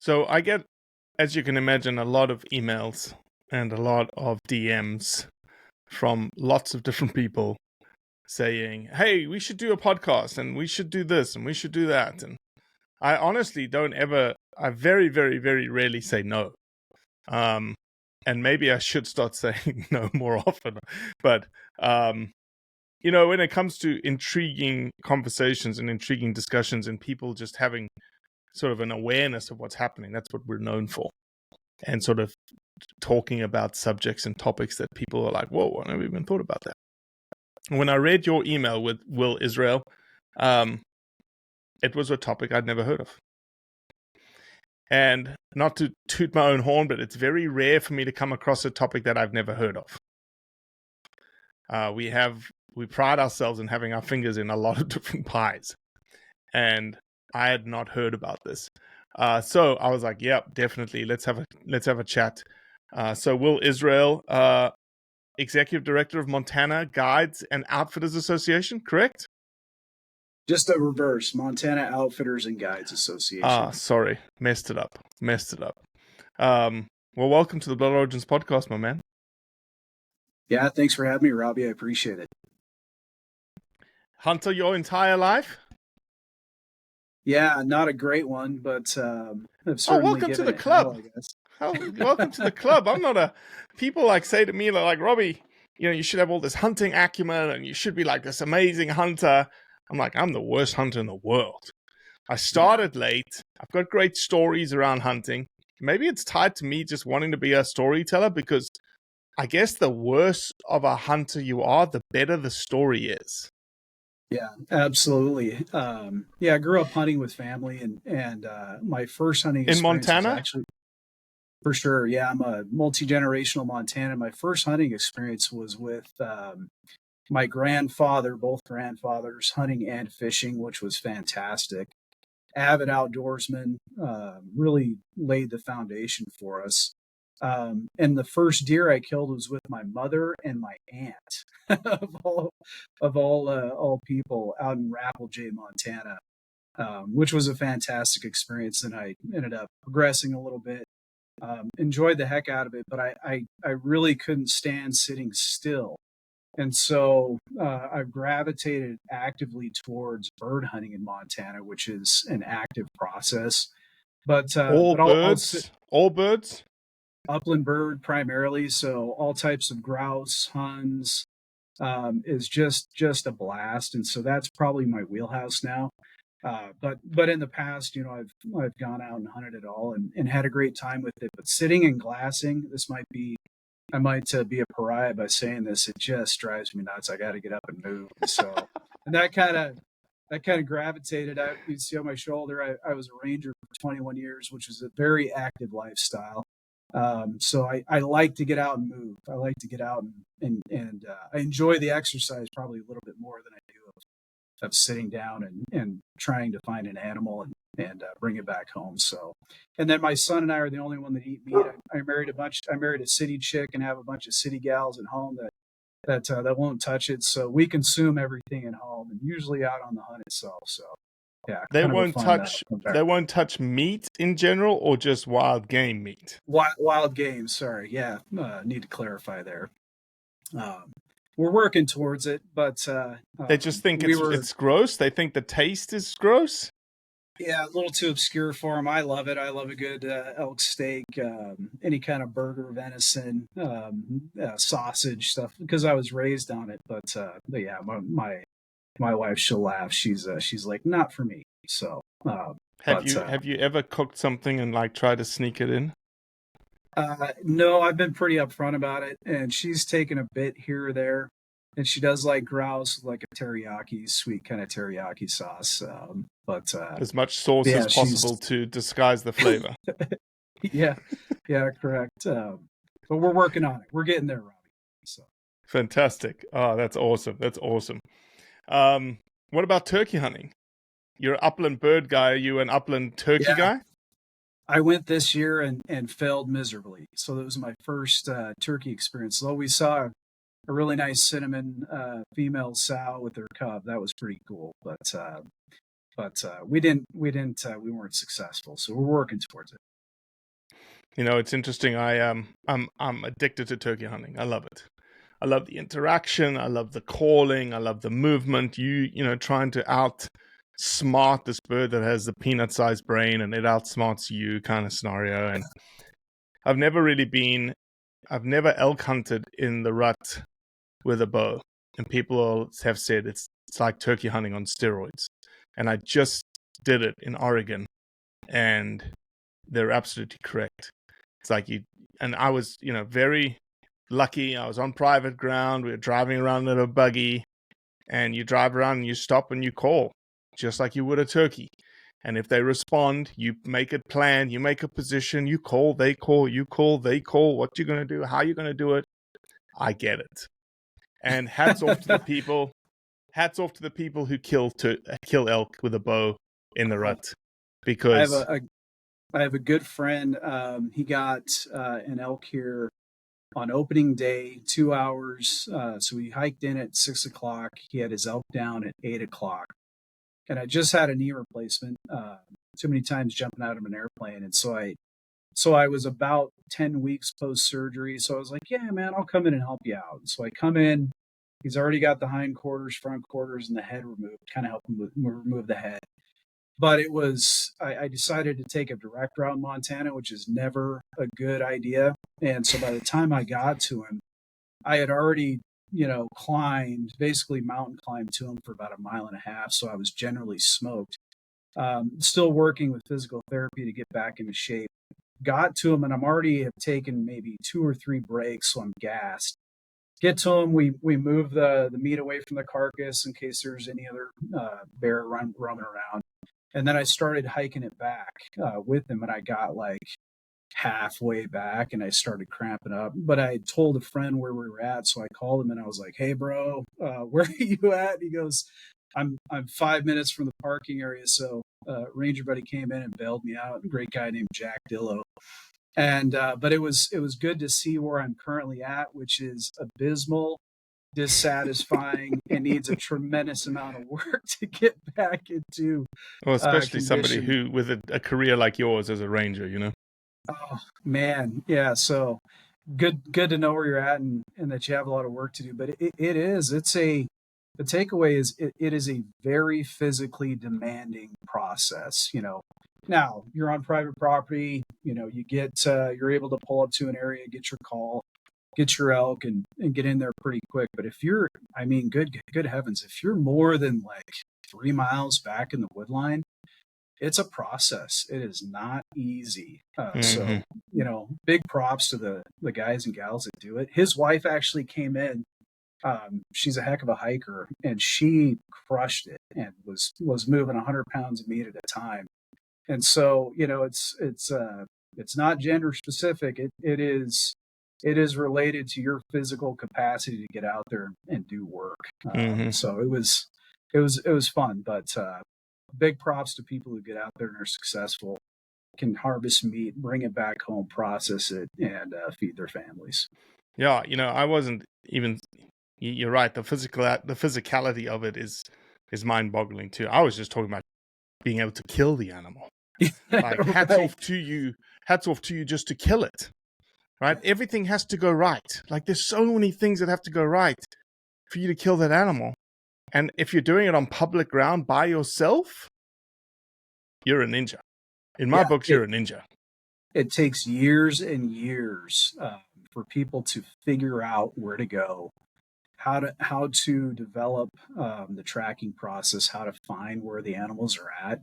So I get, as you can imagine, a lot of emails and a lot of DMs from lots of different people saying, hey, we should do a podcast and we should do this and we should do that. And I honestly I very, very, very rarely say no. And maybe I should start saying no more often. But, when it comes to intriguing conversations and intriguing discussions and people just having sort of an awareness of what's happening, that's what we're known for. And sort of talking about subjects and topics that people are like, whoa, I never even thought about that. When I read your email with Will Israel, it was a topic I'd never heard of. And not to toot my own horn, but it's very rare for me to come across a topic that I've never heard of. We pride ourselves in having our fingers in a lot of different pies. And I had not heard about this. So I was like, yep, definitely. Let's have a chat. So Will Israel, Executive Director of Montana Guides and Outfitters Association, correct? Just a reverse, Montana Outfitters and Guides Association. Sorry, messed it up. Well, welcome to the Blood Origins podcast, my man. Yeah, thanks for having me, Robbie. I appreciate it. Hunter your entire life? Yeah, not a great one, but I've certainly welcome to the given it club. hell, I guess. Welcome to the club. I'm not people like say to me, like, Robbie, you should have all this hunting acumen and you should be like this amazing hunter. I'm like, I'm the worst hunter in the world. I started late. I've got great stories around hunting. Maybe it's tied to me just wanting to be a storyteller, because I guess the worse of a hunter you are, the better the story is. Yeah, absolutely. I grew up hunting with family, and my first hunting experience in Montana, was actually, for sure. Yeah, I'm a multi-generational Montanan. My first hunting experience was with my grandfather, both grandfathers, hunting and fishing, which was fantastic. Avid outdoorsman, really laid the foundation for us. And the first deer I killed was with my mother and my aunt, of all people, out in Rappeljay, Montana, which was a fantastic experience. And I ended up progressing a little bit, enjoyed the heck out of it, but I really couldn't stand sitting still. And so I've gravitated actively towards bird hunting in Montana, which is an active process. But all birds, upland bird primarily. So all types of grouse, huns, is just a blast. And so that's probably my wheelhouse now. But in the past, I've gone out and hunted it all and had a great time with it. But sitting and glassing, I might be a pariah by saying this. It just drives me nuts. I got to get up and move. So, and that kind of gravitated out. You see on my shoulder, I was a ranger for 21 years, which was a very active lifestyle. So I like to get out and move. I like to get out and I enjoy the exercise probably a little bit more than I do of sitting down and trying to find an animal and bring it back home. So, and then my son and I are the only one that eat meat. I married a city chick and have a bunch of city gals at home that won't touch it. So we consume everything at home and usually out on the hunt itself. So yeah, they won't touch meat in general, or just wild game meat. Wild game. Sorry. Yeah. Need to clarify there. We're working towards it, but they just think it's gross. They think the taste is gross. Yeah, a little too obscure for them. I love it. I love a good elk steak, any kind of burger, venison, sausage stuff, because I was raised on it. But yeah, my wife, she'll laugh. She's like, not for me. So have you ever cooked something and like tried to sneak it in? No, I've been pretty upfront about it, and she's taken a bit here or there, and she does like grouse, like a teriyaki, sweet kind of teriyaki sauce. But as much sauce as possible to disguise the flavor. yeah, correct. But we're working on it. We're getting there, Robbie. So fantastic. Oh, that's awesome. What about turkey hunting? You're an upland bird guy. Are you an upland turkey guy? I went this year and failed miserably. So that was my first turkey experience. Though we saw a really nice cinnamon female sow with her cub. That was pretty cool. But we weren't successful. So we're working towards it. It's interesting. I'm addicted to turkey hunting. I love it. I love the interaction. I love the calling. I love the movement. Trying to outsmart this bird that has the peanut-sized brain, and it outsmarts you kind of scenario. And I've never really been. I've never elk hunted in the rut with a bow, and people have said it's like turkey hunting on steroids. And I just did it in Oregon, and they're absolutely correct. It's like and I was, very lucky. I was on private ground. We were driving around in a buggy, and you drive around and you stop and you call, just like you would a turkey. And if they respond, you make a plan, you make a position, you call, they call, you call, they call, what you're going to do, how you're going to do it. I get it. And hats off to the people. Hats off to the people who kill elk with a bow in the rut, because I have a good friend. He got an elk here on opening day, 2 hours. So he hiked in at 6 o'clock. He had his elk down at 8 o'clock, and I just had a knee replacement. Too many times jumping out of an airplane, and so I was about 10 weeks post surgery. So I was like, yeah, man, I'll come in and help you out. So I come in. He's already got the hindquarters, front quarters, and the head removed. Kind of help him remove the head. But I decided to take a direct route in Montana, which is never a good idea. And so by the time I got to him, I had already, basically mountain climbed to him for about a mile and a half. So I was generally smoked. Still working with physical therapy to get back into shape. Got to him, and I'm already have taken maybe 2 or 3 breaks, so I'm gassed. Get to him, we move the meat away from the carcass in case there's any other bear roaming around. And then I started hiking it back with him, and I got like halfway back and I started cramping up. But I had told a friend where we were at, so I called him and I was like, "Hey, bro, where are you at?" And he goes, "I'm 5 minutes from the parking area." So Ranger buddy came in and bailed me out. A great guy named Jack Dillo. And but it was good to see where I'm currently at, which is abysmal, dissatisfying, and needs a tremendous amount of work to get back into well, especially somebody condition. who with a career like yours as a ranger. Oh man, yeah. So good to know where you're at, and that you have a lot of work to do. But the takeaway is it is a very physically demanding process. Now you're on private property. You're able to pull up to an area, get your call, get your elk, and get in there pretty quick. But if you're, I mean, good heavens, if you're more than like 3 miles back in the wood line, it's a process. It is not easy. So, big props to the guys and gals that do it. His wife actually came in. She's a heck of a hiker, and she crushed it and was moving 100 pounds of meat at a time. And so, it's not gender specific. It is related to your physical capacity to get out there and do work. So it was fun, but big props to people who get out there and are successful, can harvest meat, bring it back home, process it, and feed their families. Yeah, I wasn't even. You're right. The physicality of it is mind-boggling too. I was just talking about being able to kill the animal. Like hats Right. off to you. Hats off to you just to kill it. Right? Everything has to go right. Like there's so many things that have to go right for you to kill that animal. And if you're doing it on public ground by yourself, you're a ninja. In my Yeah, books, you're a ninja. it takes years and years for people to figure out where to go, how to develop the tracking process, how to find where the animals are at,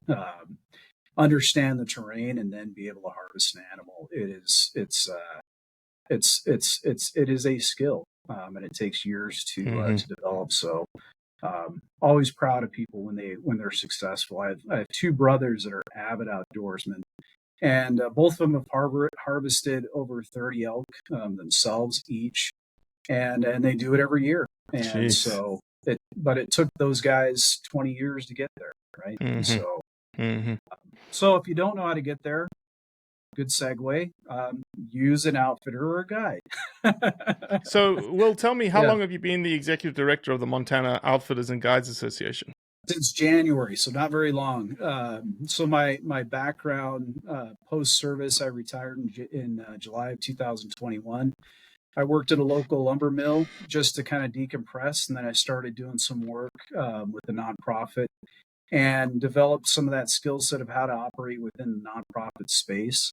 understand the terrain, and then be able to harvest an animal. It is a skill, and it takes years to develop. So always proud of people when they're successful. I have 2 brothers that are avid outdoorsmen, and both of them have harvested over 30 elk themselves each, and they do it every year. And Jeez. so but it took those guys 20 years to get there, right? And so if you don't know how to get there, good segue, use an outfitter or a guide. So, Will, tell me, how Yeah. long have you been the executive director of the Montana Outfitters and Guides Association? Since January, so not very long. So my background, post service, I retired in July of 2021. I worked at a local lumber mill just to kind of decompress, and then I started doing some work with a nonprofit and developed some of that skill set of how to operate within the nonprofit space,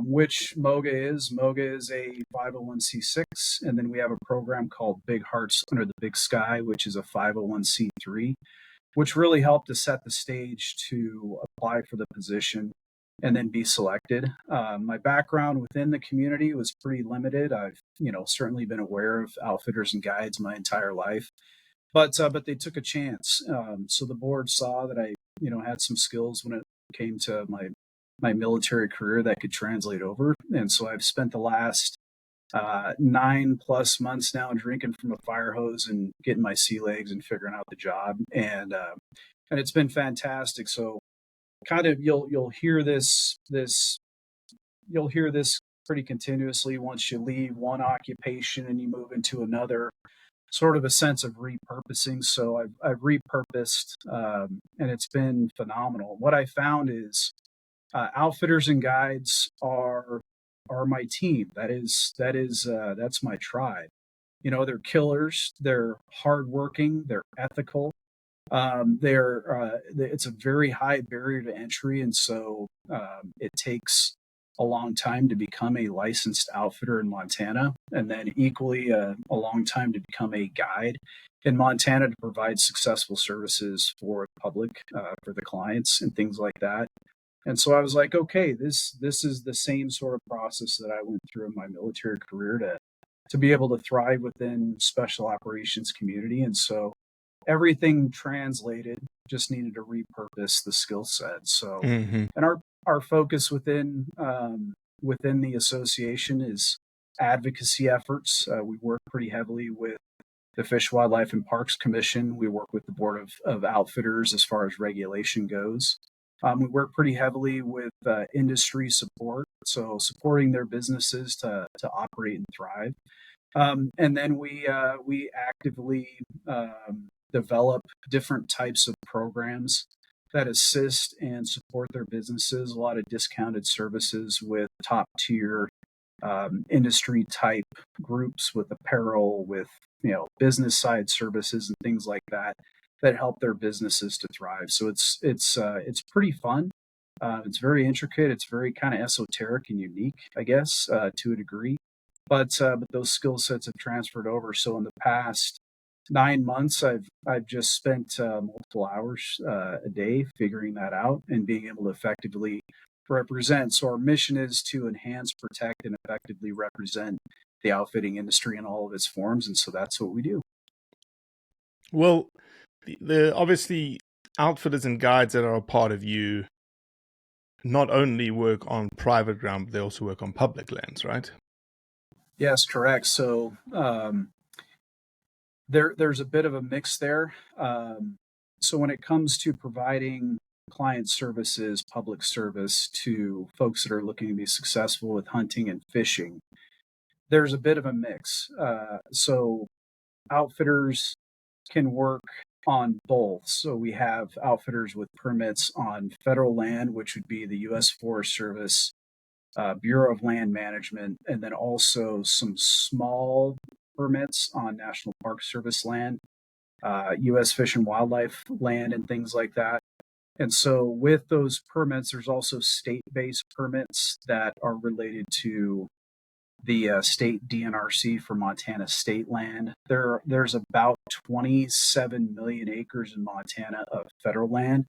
which Moga is. Moga is a 501c6, and then we have a program called Big Hearts Under the Big Sky, which is a 501c3, which really helped to set the stage to apply for the position and then be selected. My background within the community was pretty limited. I've, certainly been aware of outfitters and guides my entire life, but they took a chance. So the board saw that I, had some skills when it came to my military career that could translate over, and so I've spent the last 9+ months now drinking from a fire hose and getting my sea legs and figuring out the job, and it's been fantastic. So kind of you'll hear this you'll hear this pretty continuously once you leave one occupation and you move into another, sort of a sense of repurposing. So I've repurposed, and it's been phenomenal. What I found is outfitters and guides are my team. That's my tribe. They're killers. They're hardworking. They're ethical. It's a very high barrier to entry, and so it takes a long time to become a licensed outfitter in Montana, and then equally a long time to become a guide in Montana to provide successful services for the public, for the clients, and things like that. And so I was like, okay, this is the same sort of process that I went through in my military career to be able to thrive within special operations community. And so everything translated, just needed to repurpose the skill set. So, Mm-hmm. and our focus within the association is advocacy efforts. We work pretty heavily with the Fish, Wildlife, and Parks Commission. We work with the Board of Outfitters as far as regulation goes. We work pretty heavily with industry support, so supporting their businesses to operate and thrive. And then we actively develop different types of programs that assist and support their businesses. A lot of discounted services with top tier industry type groups, with apparel, with business side services and things like that that help their businesses to thrive. So it's pretty fun. It's very intricate. It's very kind of esoteric and unique, I guess, to a degree. But those skill sets have transferred over. So in the past 9 months, I've just spent multiple hours a day figuring that out and being able to effectively represent. So our mission is to enhance, protect, and effectively represent the outfitting industry in all of its forms, and so that's what we do. Well, the obviously outfitters and guides that are a part of you not only work on private ground, but they also work on public lands, right? Yes, correct. So there's a bit of a mix there. So when it comes to providing client services, public service to folks that are looking to be successful with hunting and fishing, there's a bit of a mix. So outfitters can work on both. So we have outfitters with permits on federal land, which would be the U.S. Forest Service, Bureau of Land Management, and then also some small permits on National Park Service land, U.S. Fish and Wildlife land, and things like that. And so with those permits, there's also state-based permits that are related to the state DNRC for Montana state land. There's about 27 million acres in Montana of federal land.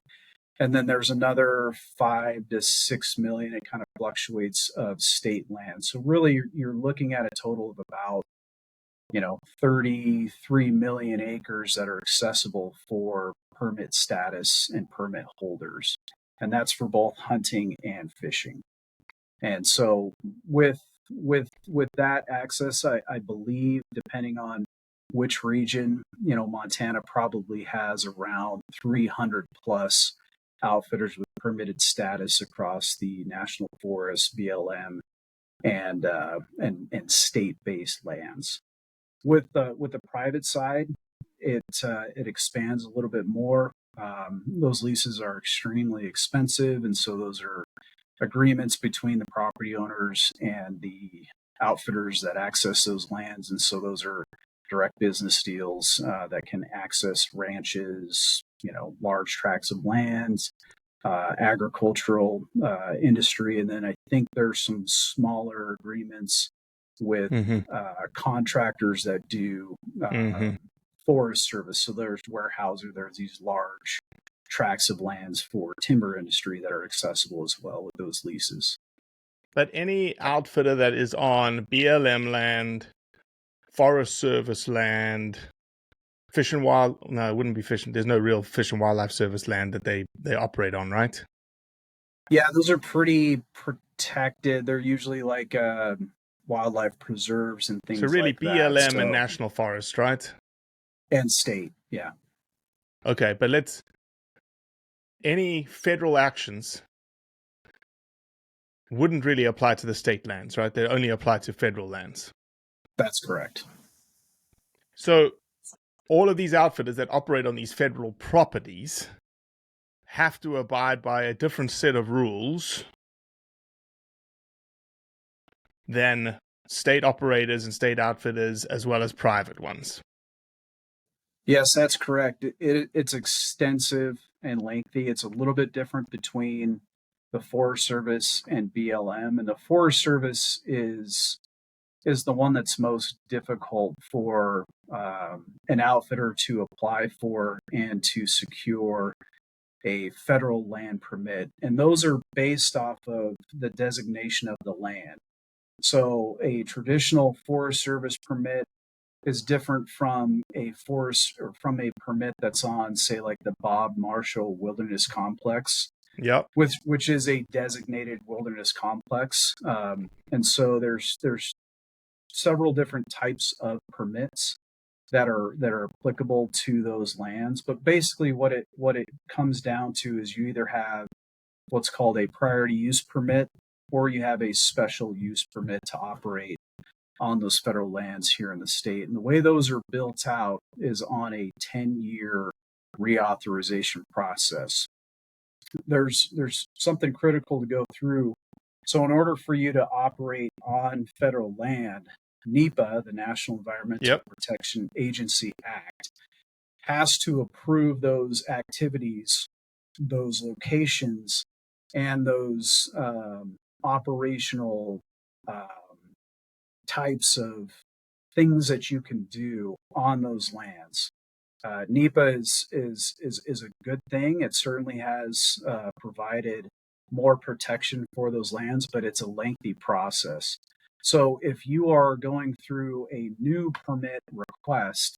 And then there's another 5 to 6 million, it kind of fluctuates, of state land. So really you're looking at a total of about, 33 million acres that are accessible for permit status and permit holders. And that's for both hunting and fishing. And so with that access, I believe, depending on which region, Montana probably has around 300 plus outfitters with permitted status across the national forest, BLM, and state-based lands. With the private side, it expands a little bit more. Those leases are extremely expensive, and so those are agreements between the property owners and the outfitters that access those lands. And so those are direct business deals that can access ranches, large tracts of lands, agricultural industry. And then I think there's some smaller agreements with contractors that do forest service. So there's warehouses, there's these large tracts of lands for timber industry that are accessible as well with those leases. But any outfitter that is on BLM land, Forest Service land, Fish and Wild, no, it wouldn't be fishing. There's no real Fish and Wildlife Service land that they operate on, right? Yeah, those are pretty protected. They're usually like wildlife preserves and things so really like that. BLM and National Forest, right? And state, yeah. Okay, but any federal actions wouldn't really apply to the state lands, right? They only apply to federal lands. That's correct. So all of these outfitters that operate on these federal properties have to abide by a different set of rules than state operators and state outfitters, as well as private ones. Yes, that's correct. It's extensive and lengthy. It's a little bit different between the Forest Service and BLM, and the Forest Service is the one that's most difficult for an outfitter to apply for and to secure a federal land permit. And those are based off of the designation of the land. So a traditional Forest Service permit is different from a forest or from a permit that's on, say, like the Bob Marshall Wilderness Complex. Yep. Which is a designated wilderness complex. And so there's several different types of permits that are applicable to those lands. But basically what it comes down to is you either have what's called a priority use permit, or you have a special use permit to operate on those federal lands here in the state. And the way those are built out is on a 10-year reauthorization process. There's something critical to go through. So in order for you to operate on federal land, NEPA, the National Environmental Protection Agency Act, has to approve those activities, those locations, and those operational types of things that you can do on those lands. NEPA is a good thing. It certainly has provided more protection for those lands, but it's a lengthy process. So if you are going through a new permit request,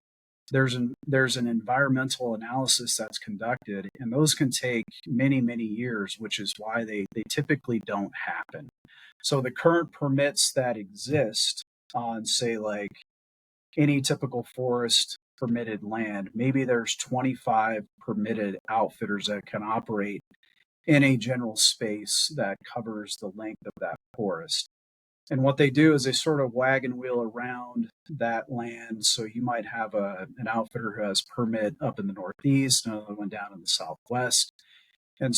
there's an environmental analysis that's conducted, and those can take many, many years, which is why they typically don't happen. So the current permits that exist on, say, like any typical forest permitted land, maybe there's 25 permitted outfitters that can operate in a general space that covers the length of that forest. And what they do is they sort of wagon wheel around that land. So you might have an outfitter who has permit up in the Northeast, another one down in the Southwest. And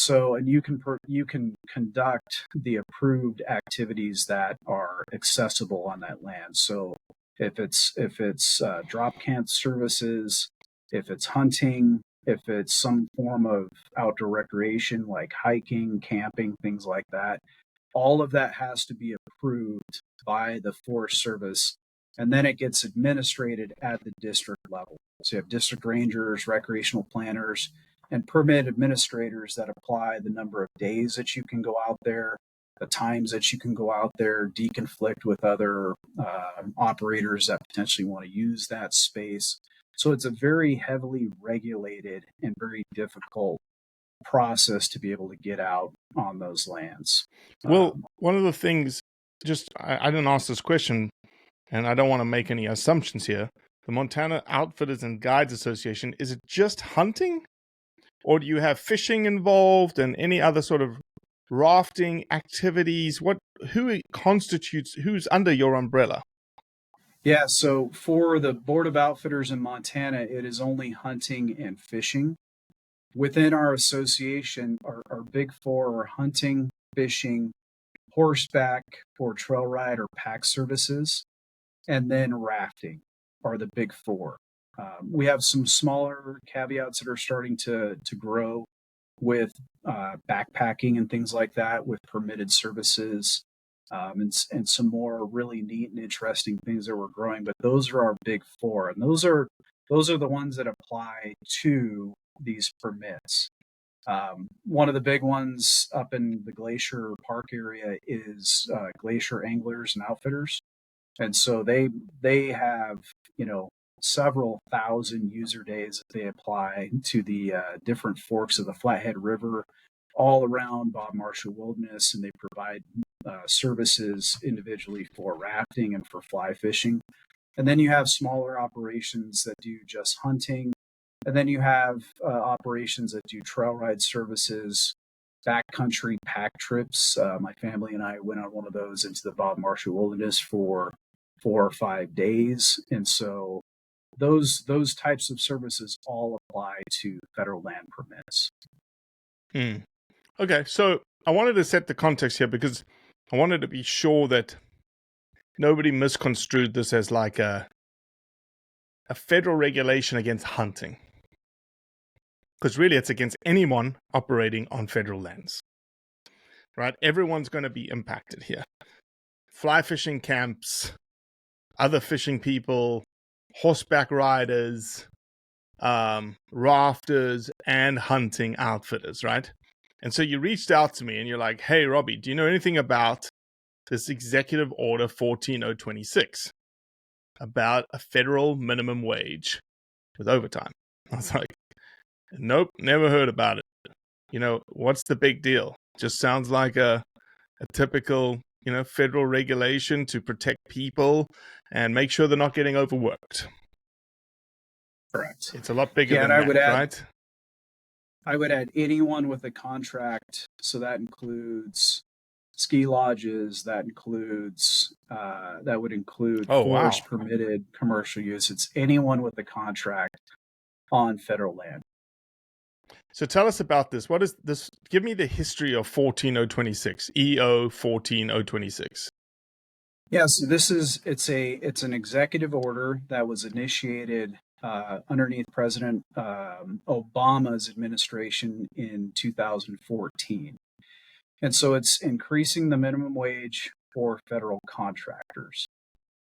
you can conduct the approved activities that are accessible on that land. So if it's drop camp services, if it's hunting, if it's some form of outdoor recreation like hiking, camping, things like that, all of that has to be approved by the Forest Service, and then it gets administrated at the district level. So you have district rangers, recreational planners, and permit administrators that apply the number of days that you can go out there, the times that you can go out there, deconflict with other operators that potentially want to use that space. So it's a very heavily regulated and very difficult process to be able to get out on those lands. Well, one of the things, I didn't ask this question, and I don't want to make any assumptions here. The Montana Outfitters and Guides Association, is it just hunting? Or do you have fishing involved and any other sort of rafting activities? Who's under your umbrella? Yeah, so for the Board of Outfitters in Montana, it is only hunting and fishing. within our association, our big four are hunting, fishing, horseback or trail ride or pack services, and then rafting are the big four. We have some smaller caveats that are starting to grow with backpacking and things like that, with permitted services, and some more really neat and interesting things that we're growing. But those are our big four, and those are the ones that apply to these permits. One of the big ones up in the Glacier Park area is Glacier Anglers and Outfitters, and so they have, several thousand user days that they apply to the different forks of the Flathead River all around Bob Marshall Wilderness, and they provide services individually for rafting and for fly fishing. And then you have smaller operations that do just hunting. And then you have operations that do trail ride services, backcountry pack trips. My family and I went on one of those into the Bob Marshall Wilderness for 4 or 5 days. And so those types of services all apply to federal land permits. Okay, so I wanted to set the context here because I wanted to be sure that nobody misconstrued this as like a federal regulation against hunting. Because really it's against anyone operating on federal lands. Right? Everyone's going to be impacted here. Fly fishing camps, other fishing people, horseback riders, rafters, and hunting outfitters, right? And so you reached out to me and you're like, hey, Robbie, do you know anything about this Executive Order 14026 about a federal minimum wage with overtime? I was like, nope, never heard about it. What's the big deal? Just sounds like a typical, federal regulation to protect people and make sure they're not getting overworked. Correct. It's a lot bigger than that, right? I would add anyone with a contract, so that includes ski lodges, that would include forest permitted commercial use. It's anyone with a contract on federal land. So tell us about this. What is this? Give me the history of 14026, EO 14026. Yeah, so it's an executive order that was initiated underneath President Obama's administration in 2014. And so it's increasing the minimum wage for federal contractors.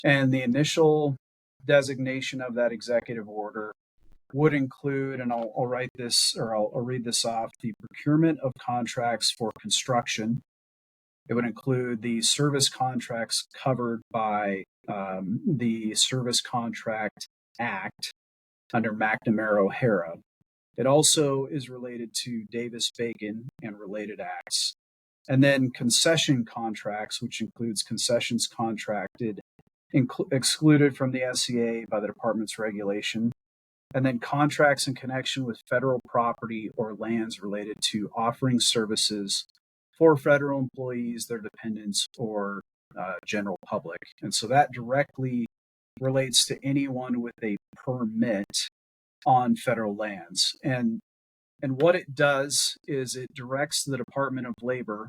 And the initial designation of that executive order would include, and I'll write this, or I'll read this off, the procurement of contracts for construction. It would include the service contracts covered by the Service Contract Act under McNamara-O'Hara. It also is related to Davis-Bacon and related acts. And then concession contracts, which includes concessions contracted, excluded from the SCA by the department's regulation. And then contracts in connection with federal property or lands related to offering services for federal employees, their dependents, or general public. And so that directly relates to anyone with a permit on federal lands. And what it does is it directs the Department of Labor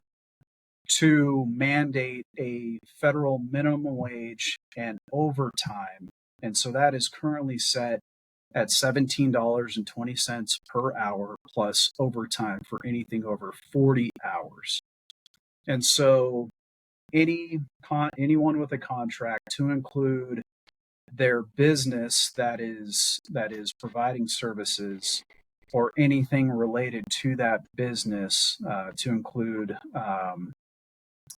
to mandate a federal minimum wage and overtime. And so that is currently set at $17.20 per hour plus overtime for anything over 40 hours. And so anyone with a contract, to include their business that is providing services or anything related to that business, to include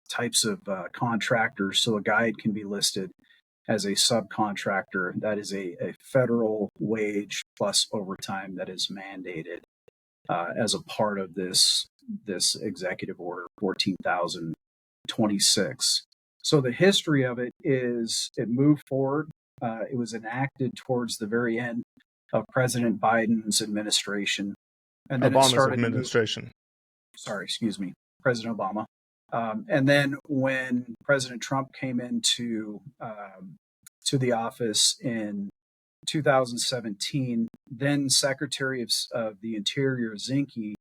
types of contractors. So a guide can be listed as a subcontractor. That is a federal wage plus overtime that is mandated as a part of this executive order 14,026. So the history of it is it moved forward. It was enacted towards the very end of President Biden's administration, and then Obama's administration. President Obama. And then when President Trump came into to the office in 2017, then Secretary of the Interior Zinke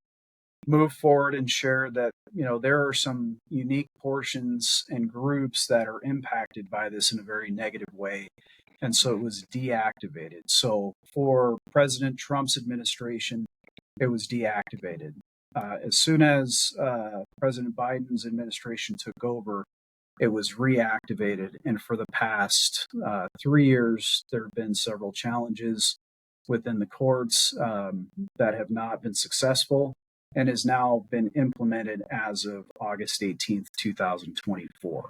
moved forward and shared that there are some unique portions and groups that are impacted by this in a very negative way, and so it was deactivated. So for President Trump's administration, it was deactivated. As soon as President Biden's administration took over, it was reactivated. And for the past 3 years, there have been several challenges within the courts that have not been successful, and has now been implemented as of August 18th, 2024.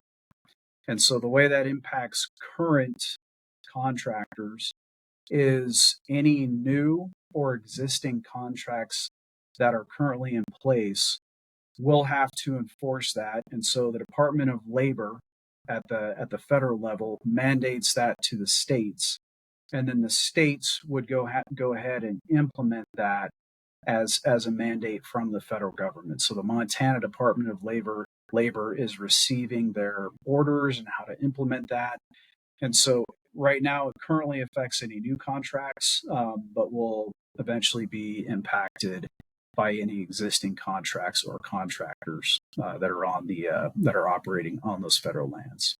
And so the way that impacts current contractors is any new or existing contracts that are currently in place will have to enforce that. And so the Department of Labor at the federal level mandates that to the states, and then the states would go ahead and implement that as a mandate from the federal government. So the Montana Department of Labor is receiving their orders and how to implement that. And so right now, it currently affects any new contracts, but will eventually be impacted by any existing contracts or contractors that are operating on those federal lands.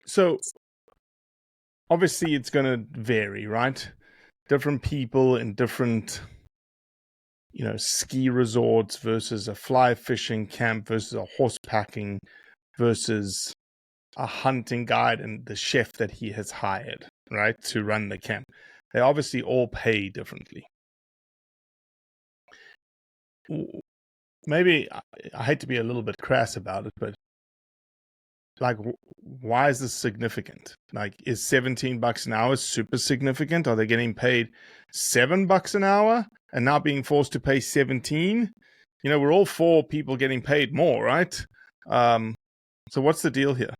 So obviously, it's going to vary, right? Different people in different, ski resorts versus a fly fishing camp versus a horse packing versus a hunting guide and the chef that he has hired, right, to run the camp. They obviously all pay differently. Maybe I hate to be a little bit crass about it, but like, why is this significant? Like, is $17 an hour super significant? Are they getting paid $7 an hour and not being forced to pay 17? We're all for people getting paid more, right? So what's the deal here?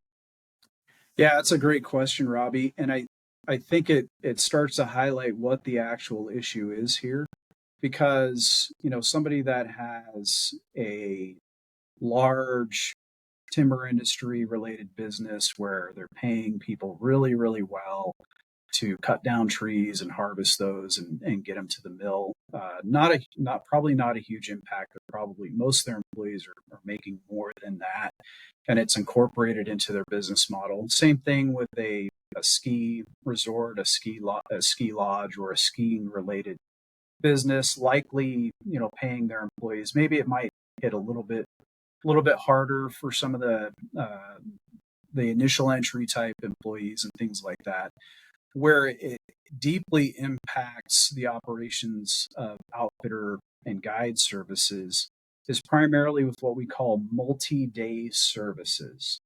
Yeah, that's a great question, Robbie. And I think it starts to highlight what the actual issue is here. Because, somebody that has a large timber industry related business where they're paying people really, really well to cut down trees and harvest those and get them to the mill. Probably not a huge impact. Probably most of their employees are making more than that, and it's incorporated into their business model. Same thing with a ski resort, a ski lodge, or a skiing related business. Likely, paying their employees. Maybe it might hit a little bit harder for some of the initial entry type employees and things like that, where it deeply impacts the operations of outfitter and guide services is primarily with what we call multi-day services.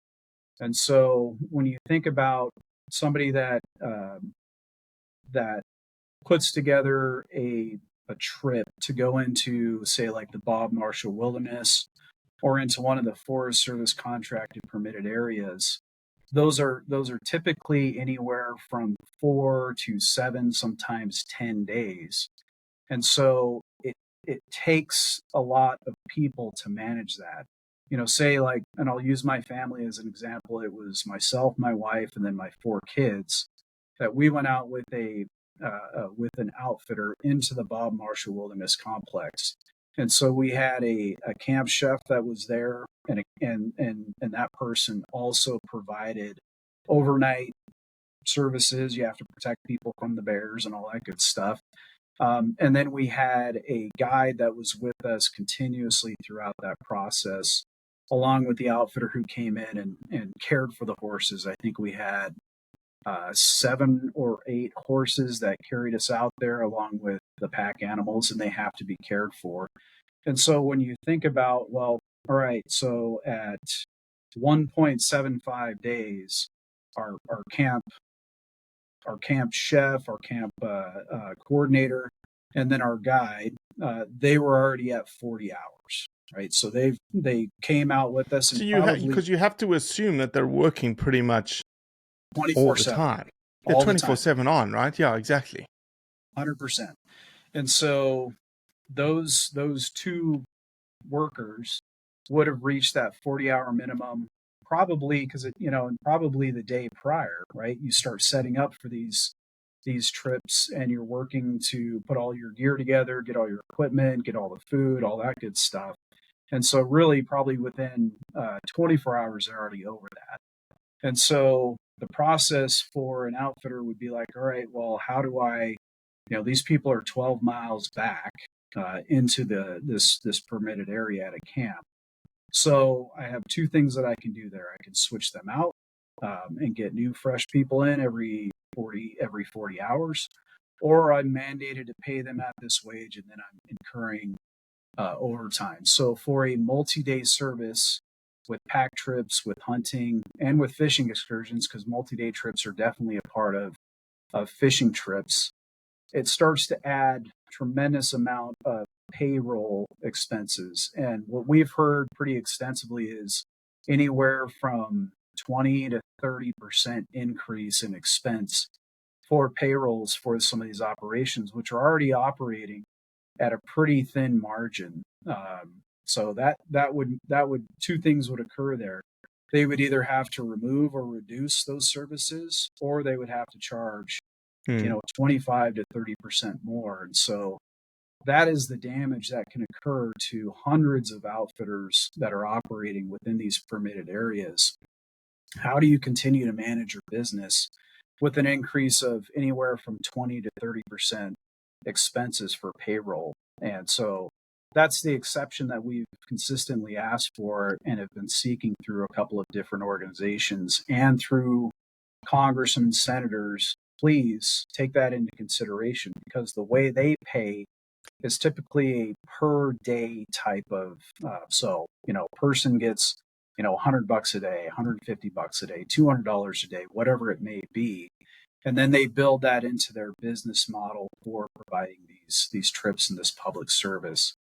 And so when you think about somebody that puts together a trip to go into, say, like the Bob Marshall Wilderness or into one of the Forest Service contracted permitted areas, those are typically anywhere from 4 to 7, sometimes 10 days. And so it takes a lot of people to manage that. Say, like, and I'll use my family as an example. It was myself, my wife, and then my 4 kids that we went out with an outfitter into the Bob Marshall Wilderness Complex. And so we had a camp chef that was there, and that person also provided overnight services. You have to protect people from the bears and all that good stuff. And then we had a guide that was with us continuously throughout that process, along with the outfitter who came in and cared for the horses. I think we had 7 or 8 horses that carried us out there, along with the pack animals, and they have to be cared for. And so when you think about, well, all right, so at 1.75 days, our camp chef, our camp coordinator, and then our guide, they were already at 40 hours, right? So they came out with us, and because you have to assume that they're working pretty much 24/7 all the time. They're 24/7 on, right? Yeah, exactly. 100%. And so those 2 workers would have reached that 40-hour minimum probably because probably the day prior, right? You start setting up for these these trips and you're working to put all your gear together, get all your equipment, get all the food, all that good stuff. And so really probably within 24 hours, they're already over that. And so the process for an outfitter would be like, all right, well, how do I, these people are 12 miles back into this permitted area at a camp. So I have two things that I can do there. I can switch them out and get new fresh people in every 40 hours, or I'm mandated to pay them at this wage, and then I'm incurring overtime. So for a multi-day service with pack trips, with hunting, and with fishing excursions, because multi-day trips are definitely a part of fishing trips, it starts to add tremendous amount of payroll expenses. And what we've heard pretty extensively is anywhere from 20 to 30% increase in expense for payrolls for some of these operations, which are already operating at a pretty thin margin. So that would two things would occur there. They would either have to remove or reduce those services, or they would have to charge 25 to 30% more. And so that is the damage that can occur to hundreds of outfitters that are operating within these permitted areas. How do you continue to manage your business with an increase of anywhere from 20 to 30% expenses for payroll? And so that's the exception that we've consistently asked for and have been seeking through a couple of different organizations and through congressmen and senators. Please take that into consideration, because the way they pay is typically a per day type of person gets $100 a day, $150 a day, $200 a day, whatever it may be, and then they build that into their business model for providing these trips and this public service,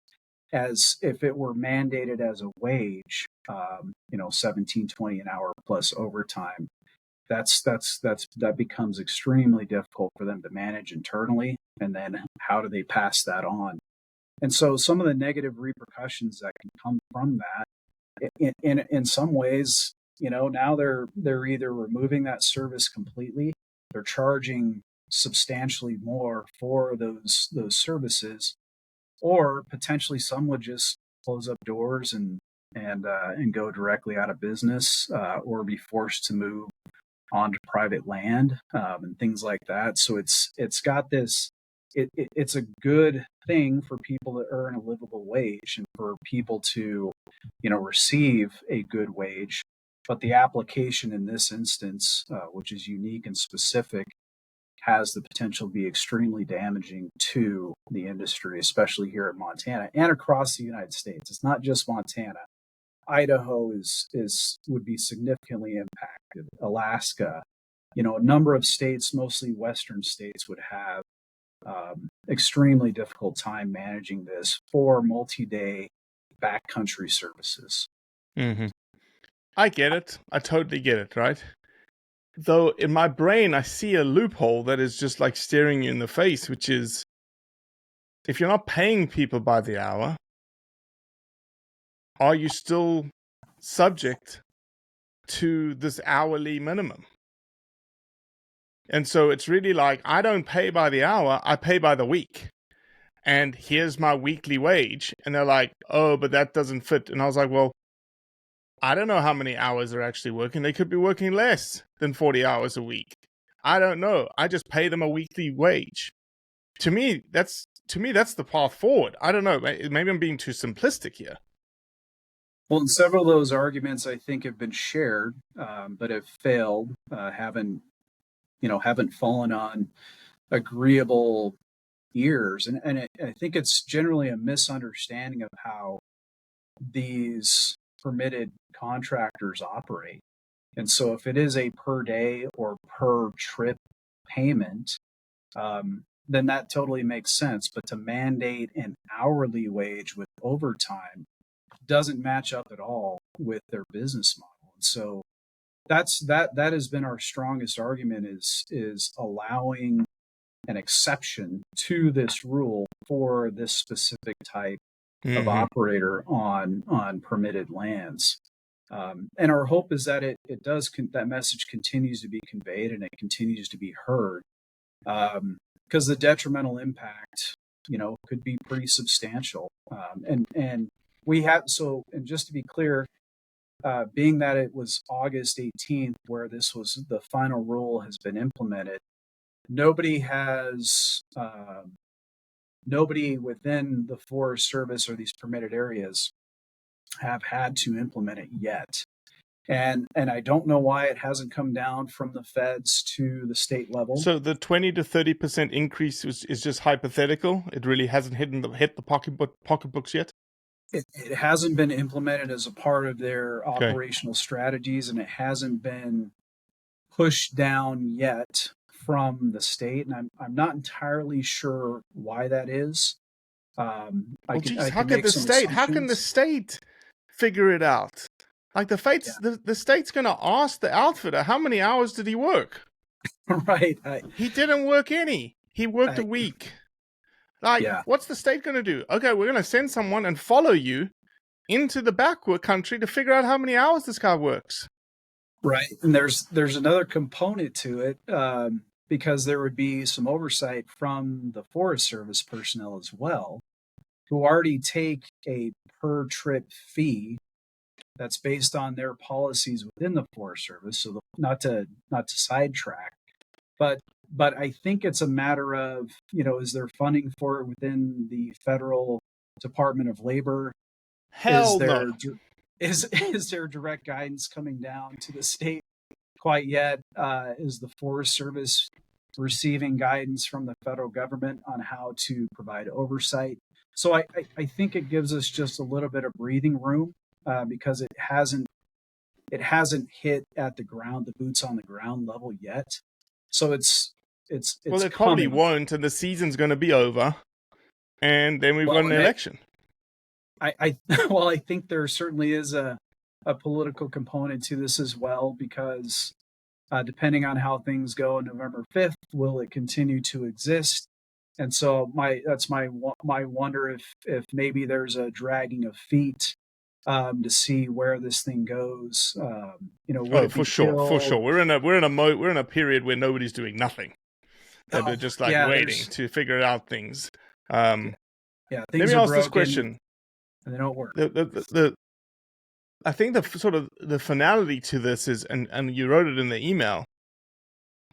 as if it were mandated as a wage, $17.20 an hour plus overtime. That becomes extremely difficult for them to manage internally. And then how do they pass that on? And so some of the negative repercussions that can come from that, in some ways, now they're either removing that service completely, they're charging substantially more for those services, or potentially some would just close up doors and go directly out of business, or be forced to move onto private land, and things like that. So it's got this. It's a good thing for people to earn a livable wage and for people to, receive a good wage. But the application in this instance, which is unique and specific, has the potential to be extremely damaging to the industry, especially here in Montana and across the United States. It's not just Montana. Idaho would be significantly impacted. Alaska, a number of states, mostly Western states, would have extremely difficult time managing this for multi-day backcountry services. Mm-hmm. I get it. I totally get it, right? Though in my brain, I see a loophole that is just like staring you in the face, which is, if you're not paying people by the hour, are you still subject to this hourly minimum? And so it's really like, I don't pay by the hour, I pay by the week. And here's my weekly wage. And they're like, oh, but that doesn't fit. And I was like, well, I don't know how many hours they're actually working. They could be working less than 40 hours a week. I don't know. I just pay them a weekly wage. To me, that's the path forward. I don't know. Maybe I'm being too simplistic here. Well, and several of those arguments I think have been shared, but have failed, haven't fallen on agreeable ears. And I think it's generally a misunderstanding of how these permitted contractors operate. And so if it is a per day or per trip payment, then that totally makes sense. But to mandate an hourly wage with overtime doesn't match up at all with their business model. And so that has been our strongest argument, is allowing an exception to this rule for this specific type of operator on permitted lands. And our hope is that that message continues to be conveyed and it continues to be heard. because the detrimental impact, could be pretty substantial. And we have and just to be clear, being that it was August 18th where the final rule has been implemented, nobody has nobody within the Forest Service or these permitted areas have had to implement it yet. And I don't know why it hasn't come down from the feds to the state level. So the 20 to 30% increase is just hypothetical. It really hasn't hit the pocketbooks yet. It hasn't been implemented as a part of their operational strategies, and it hasn't been pushed down yet from the state. And I'm not entirely sure why that is. How can the state figure it out? Like the state's going to ask the outfitter, how many hours did he work? Right. He didn't work any. He worked a week. What's the state going to do? Okay, we're going to send someone and follow you into the backward country to figure out how many hours this guy works. Right. And there's another component to it, because there would be some oversight from the Forest Service personnel as well, who already take a per trip fee that's based on their policies within the Forest Service. So not to sidetrack, but I think it's a matter of, is there funding for it within the federal Department of Labor? Hell no. Is there direct guidance coming down to the state quite yet? Is the Forest Service receiving guidance from the federal government on how to provide oversight? So I think it gives us just a little bit of breathing room, because it hasn't hit at the boots on the ground level yet. So it's well, it probably won't, and the season's going to be over, and then we've got an election. I think there certainly is a political component to this as well, because depending on how things go on November 5th, will it continue to exist? And so that's my wonder if maybe there's a dragging of feet to see where this thing goes. For sure. We're in a period where nobody's doing nothing. They're just waiting to figure out things. Things let me ask this question. And they don't work. I think the finality to this is, and you wrote it in the email,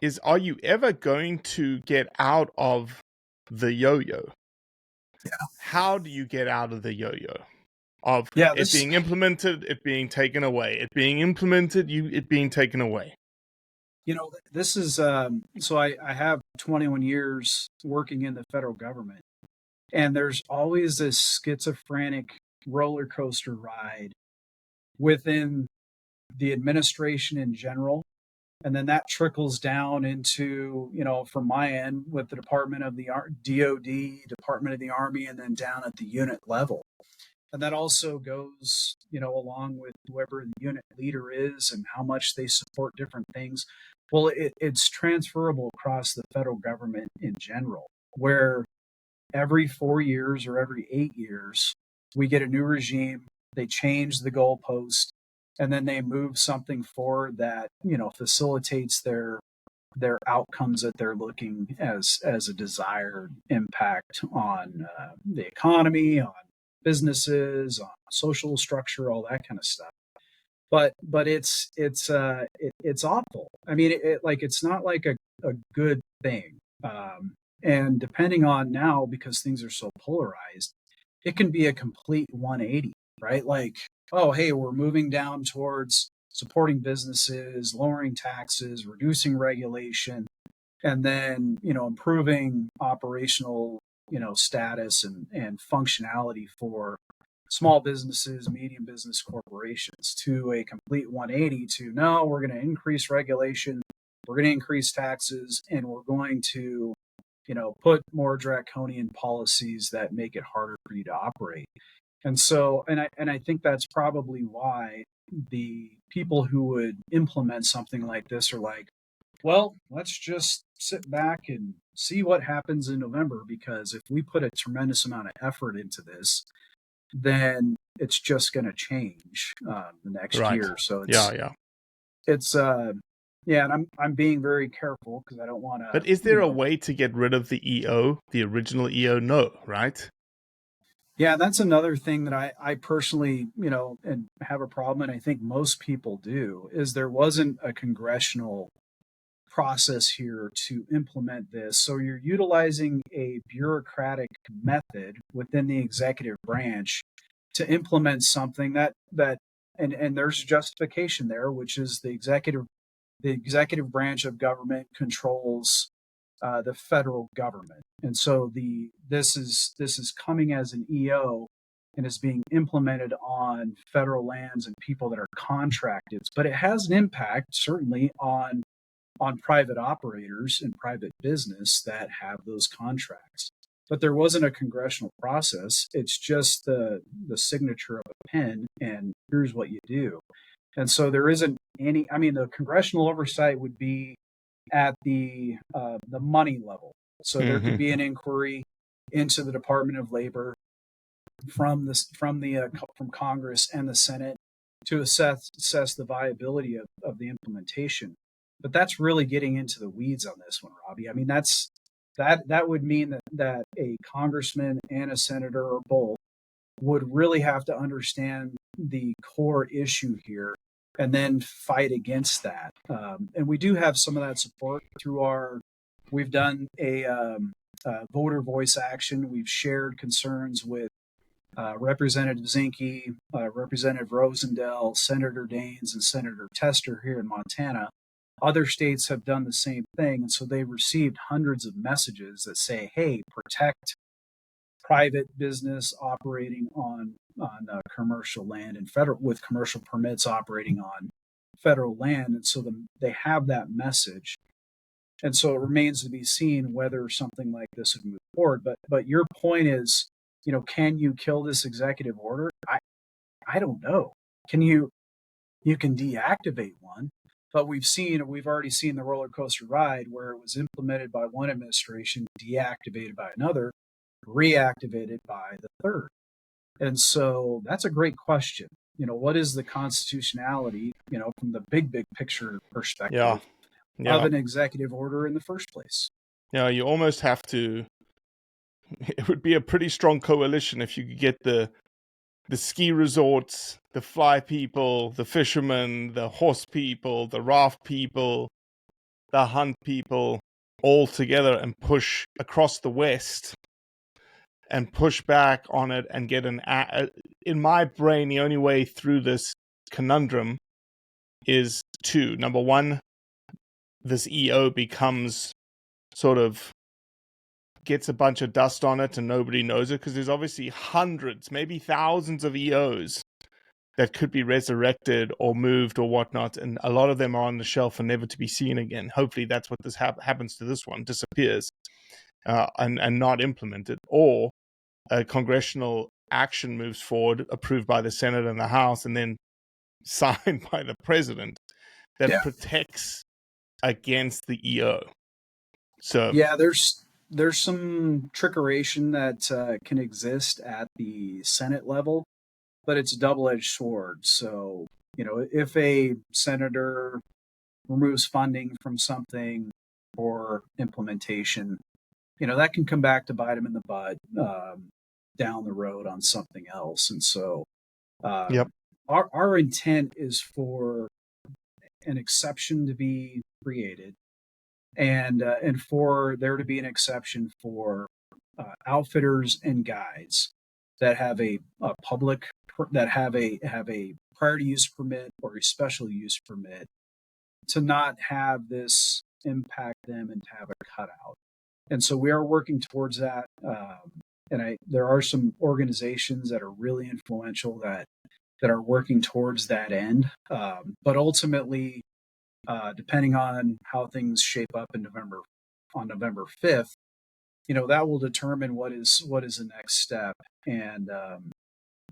is are you ever going to get out of the yo-yo? Yeah. How do you get out of the yo-yo? Of it being implemented, it being taken away, it being implemented, it being taken away. This is so I have 21 years working in the federal government, and there's always this schizophrenic roller coaster ride within the administration in general, and then that trickles down into, from my end with the Department of the DoD, Department of the Army, and then down at the unit level. And that also goes, along with whoever the unit leader is and how much they support different things. Well, it's transferable across the federal government in general, where every 4 years or every 8 years, we get a new regime, they change the goalpost, and then they move something forward that, facilitates their outcomes that they're looking as a desired impact on the economy, on businesses, on social structure, all that kind of stuff. But it's awful. I mean, it's not like a good thing. And depending on now, because things are so polarized, it can be a complete 180, right? Like, oh, hey, we're moving down towards supporting businesses, lowering taxes, reducing regulation, and then, improving operational, status and functionality for small businesses, medium business corporations, to a complete 180 to, no, we're going to increase regulation, we're going to increase taxes, and we're going to, put more draconian policies that make it harder for you to operate. And so, and I think that's probably why the people who would implement something like this are like, well, let's just sit back and see what happens in November, because if we put a tremendous amount of effort into this, then it's just going to change the next year. So it's Yeah, and I'm being very careful because I don't want to, But is there a way to get rid of the EO, the original EO? No, right? Yeah, that's another thing that I personally, and have a problem, and I think most people do, is there wasn't a congressional process here to implement this. So you're utilizing a bureaucratic method within the executive branch to implement something and there's justification there, which is the executive branch of government controls the federal government, and so this is coming as an EO and is being implemented on federal lands and people that are contracted. But it has an impact certainly on private operators and private business that have those contracts. But there wasn't a congressional process. It's just the signature of a pen, and here's what you do. And so there isn't any. I mean, the congressional oversight would be at the money level. So there could Mm-hmm. be an inquiry into the Department of Labor from Congress and the Senate to assess the viability of the implementation. But that's really getting into the weeds on this one, Robbie. I mean, that would mean that a congressman and a senator or both would really have to understand the core issue here and then fight against that. And we do have some of that support we've done a voter voice action. We've shared concerns with Representative Zinke, Representative Rosendale, Senator Daines, and Senator Tester here in Montana. Other states have done the same thing, and so they've received hundreds of messages that say, "Hey, protect private business operating on commercial land and federal with commercial permits operating on federal land." And so they have that message, and so it remains to be seen whether something like this would move forward. But your point is, can you kill this executive order? I don't know. Can you can deactivate one, but we've already seen the roller coaster ride where it was implemented by one administration, deactivated by another, reactivated by the third. And so that's a great question. What is the constitutionality, from the big picture Yeah. perspective of Yeah. an executive order in the first place? Yeah. You almost have to. It would be a pretty strong coalition if you could get the ski resorts, the fly people, the fishermen, the horse people, the raft people, the hunt people all together and push across the West and push back on it and get in my brain, the only way through this conundrum is two. Number one, this EO becomes sort of gets a bunch of dust on it and nobody knows it because there's obviously hundreds, maybe thousands of EOs that could be resurrected or moved or whatnot, and a lot of them are on the shelf and never to be seen again. Hopefully that's what this happens to this one, disappears and not implemented, or a congressional action moves forward, approved by the Senate and the House, and then signed by the president that Yeah. protects against the EO. So Yeah, there's some trickeration that can exist at the Senate level, but it's a double-edged sword. So, if a senator removes funding from something for implementation, that can come back to bite him in the butt down the road on something else. And so, yep, our intent is for an exception to be created, and for there to be an exception for outfitters and guides that have a public that have a prior to use permit or a special use permit, to not have this impact them and to have a cutout. And so we are working towards that. And there are some organizations that are really influential that are working towards that end. But ultimately, depending on how things shape up in November 5th, that will determine what is the next step.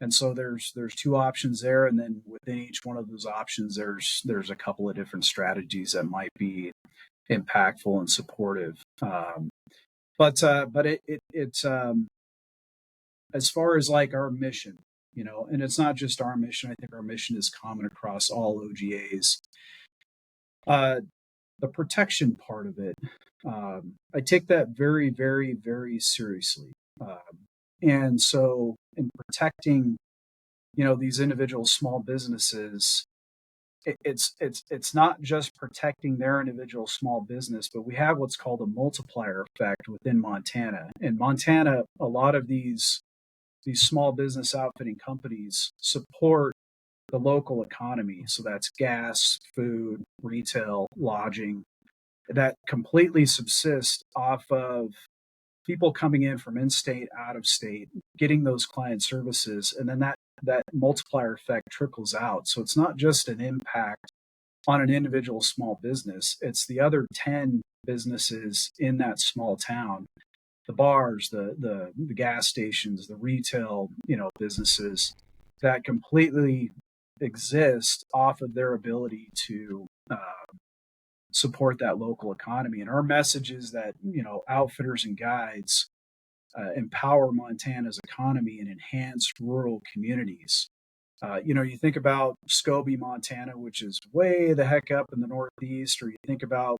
And so there's two options there, and then within each one of those options, there's a couple of different strategies that might be impactful and supportive. But it's as far as like our mission, and it's not just our mission. I think our mission is common across all OGAs. the protection part of it, I take that very, very, very seriously. And so, in protecting, these individual small businesses, it's not just protecting their individual small business, but we have what's called a multiplier effect within Montana. In Montana, a lot of these small business outfitting companies support the local economy. So that's gas, food, retail, lodging, that completely subsist off of people coming in from in-state, out of state, getting those client services, and then that multiplier effect trickles out. So it's not just an impact on an individual small business, it's the other 10 businesses in that small town, the bars, the gas stations, the retail, businesses that completely exist off of their ability to support that local economy. And our message is that, outfitters and guides empower Montana's economy and enhance rural communities. You think about Scobie, Montana, which is way the heck up in the Northeast, or you think about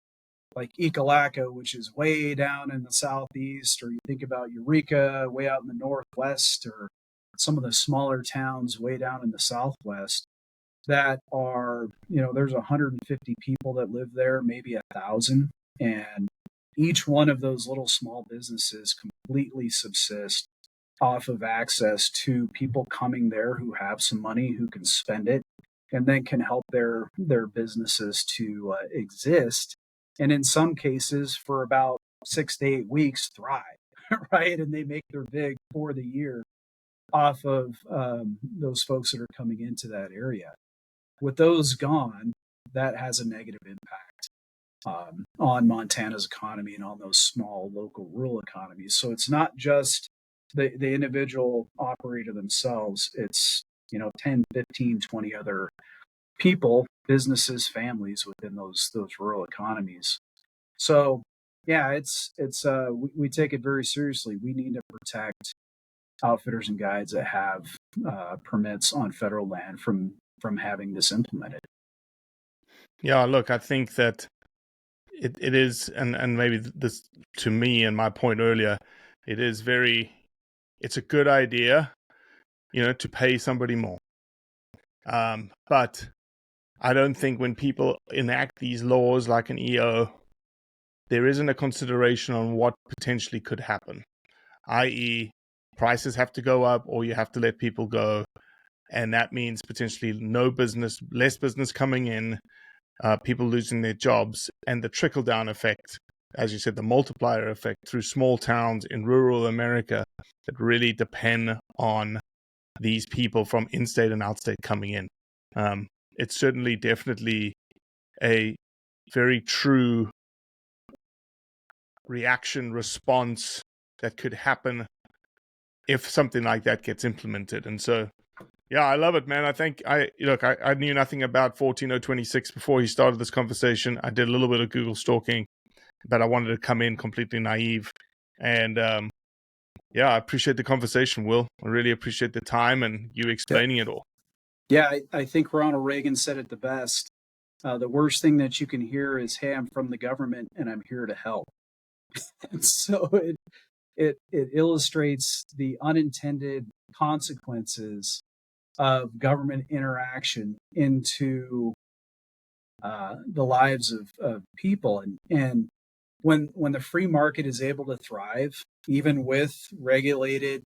like Ekalaka, which is way down in the Southeast, or you think about Eureka, way out in the Northwest, or some of the smaller towns way down in the Southwest that are, there's 150 people that live there, maybe 1,000. And each one of those little small businesses completely subsist off of access to people coming there who have some money, who can spend it, and then can help their businesses to exist. And in some cases, for about 6 to 8 weeks, thrive, right? And they make their vig for the year off of those folks that are coming into that area. With those gone, that has a negative impact on Montana's economy and on those small local rural economies. So it's not just the individual operator themselves, it's 10, 15, 20 other people, businesses, families within those rural economies. So yeah, it's we take it very seriously. We need to protect outfitters and guides that have permits on federal land from having this implemented. Yeah, look, I think that it is, and maybe this, to me and my point earlier, it's a good idea, to pay somebody more. But I don't think when people enact these laws like an EO, there isn't a consideration on what potentially could happen, i.e., prices have to go up or you have to let people go. And that means potentially less business coming in, people losing their jobs, and the trickle-down effect, as you said, the multiplier effect through small towns in rural America that really depend on these people from in-state and out-state coming in. It's certainly definitely a very true response that could happen if something like that gets implemented. And so, yeah, I love it, man. I think I knew nothing about 14026 before he started this conversation. I did a little bit of Google stalking, but I wanted to come in completely naive. And I appreciate the conversation, Will. I really appreciate the time and you explaining it all. Yeah, I think Ronald Reagan said it the best. The worst thing that you can hear is, "Hey, I'm from the government and I'm here to help." And so it illustrates the unintended consequences of government interaction into the lives of people. And when the free market is able to thrive, even with regulated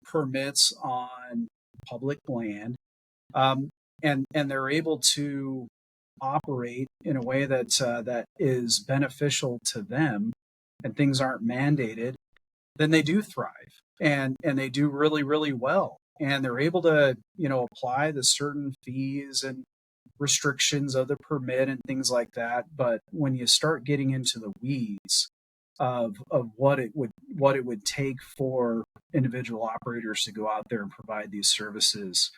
permits on public land, and they're able to operate in a way that is beneficial to them, and things aren't mandated, then they do thrive, and they do really, really well, and they're able to apply the certain fees and restrictions of the permit and things like that. But when you start getting into the weeds of what it would take for individual operators to go out there and provide these services,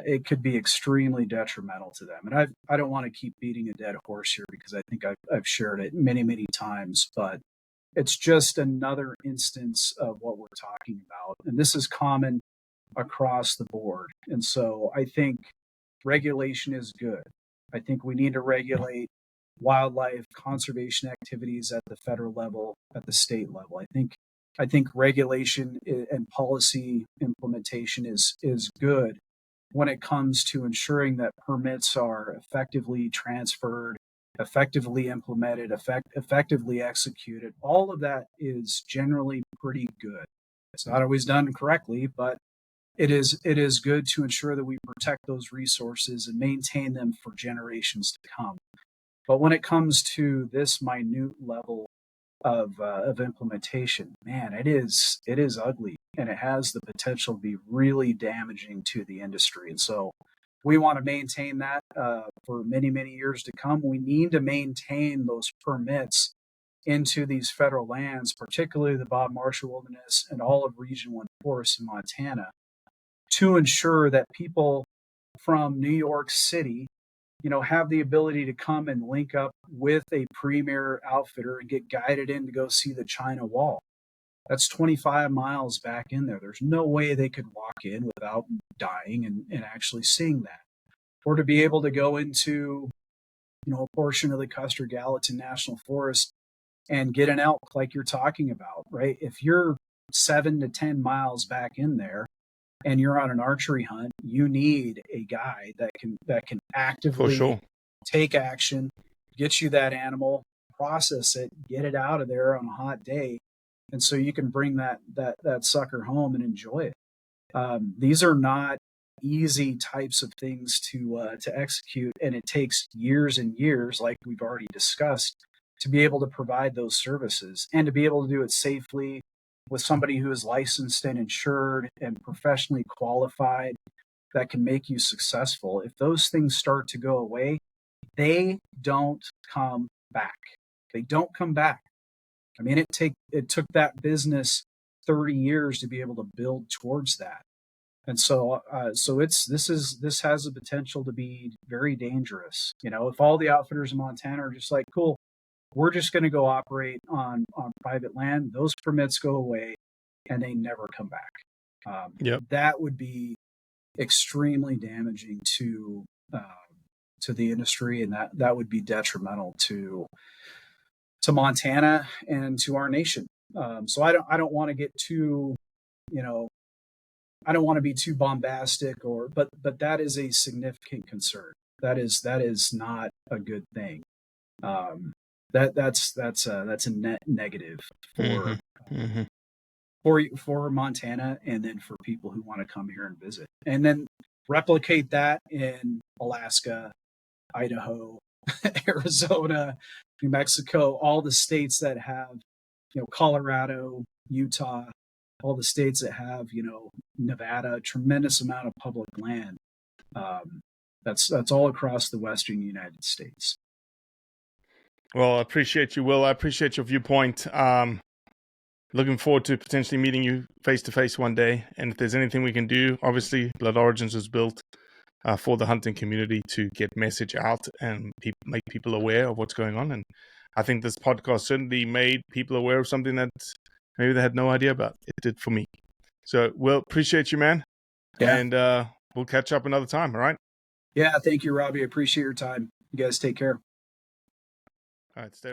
it could be extremely detrimental to them. And I don't want to keep beating a dead horse here, because I think I've shared it many, many times, but it's just another instance of what we're talking about. And this is common across the board. And so I think regulation is good. I think we need to regulate wildlife conservation activities at the federal level, at the state level. I think regulation and policy implementation is good when it comes to ensuring that permits are effectively transferred, effectively implemented, effectively executed. All of that is generally pretty good. It's not always done correctly, but it is good to ensure that we protect those resources and maintain them for generations to come. But when it comes to this minute level of implementation, man, it is ugly, and it has the potential to be really damaging to the industry. And so we want to maintain that for many years to come. We need to maintain those permits into these federal lands, particularly the Bob Marshall Wilderness and all of Region 1 forests in Montana, to ensure that people from New York City, have the ability to come and link up with a premier outfitter and get guided in to go see the China Wall. That's 25 miles back in there. There's no way they could walk in without dying and actually seeing that. Or to be able to go into, a portion of the Custer Gallatin National Forest and get an elk like you're talking about, right? If you're 7 to 10 miles back in there, and you're on an archery hunt, you need a guy that can actively take action, get you that animal, process it, get it out of there on a hot day, and so you can bring that sucker home and enjoy it. These are not easy types of things to execute, and it takes years and years, like we've already discussed, to be able to provide those services and to be able to do it safely, with somebody who is licensed and insured and professionally qualified that can make you successful. If those things start to go away, they don't come back. They don't come back. I mean, it took that business 30 years to be able to build towards that. And so this has the potential to be very dangerous. If all the outfitters in Montana are just like, cool, we're just going to go operate on private land, those permits go away and they never come back. That would be extremely damaging to the industry, and that would be detrimental to Montana and to our nation. So I don't want to get too, I don't want to be too bombastic, but that is a significant concern. That is not a good thing. That's a net negative for for Montana, and then for people who want to come here and visit, and then replicate that in Alaska, Idaho, Arizona, New Mexico, all the states that have, Colorado, Utah, all the states that have, Nevada, tremendous amount of public land. That's all across the Western United States. Well, I appreciate you, Will. I appreciate your viewpoint. Looking forward to potentially meeting you face to face one day. And if there's anything we can do, obviously, Blood Origins was built for the hunting community to get message out and make people aware of what's going on. And I think this podcast certainly made people aware of something that maybe they had no idea about. It did for me. So, Will, appreciate you, man. Yeah. And we'll catch up another time, all right? Yeah, thank you, Robbie. I appreciate your time. You guys take care. All right, stay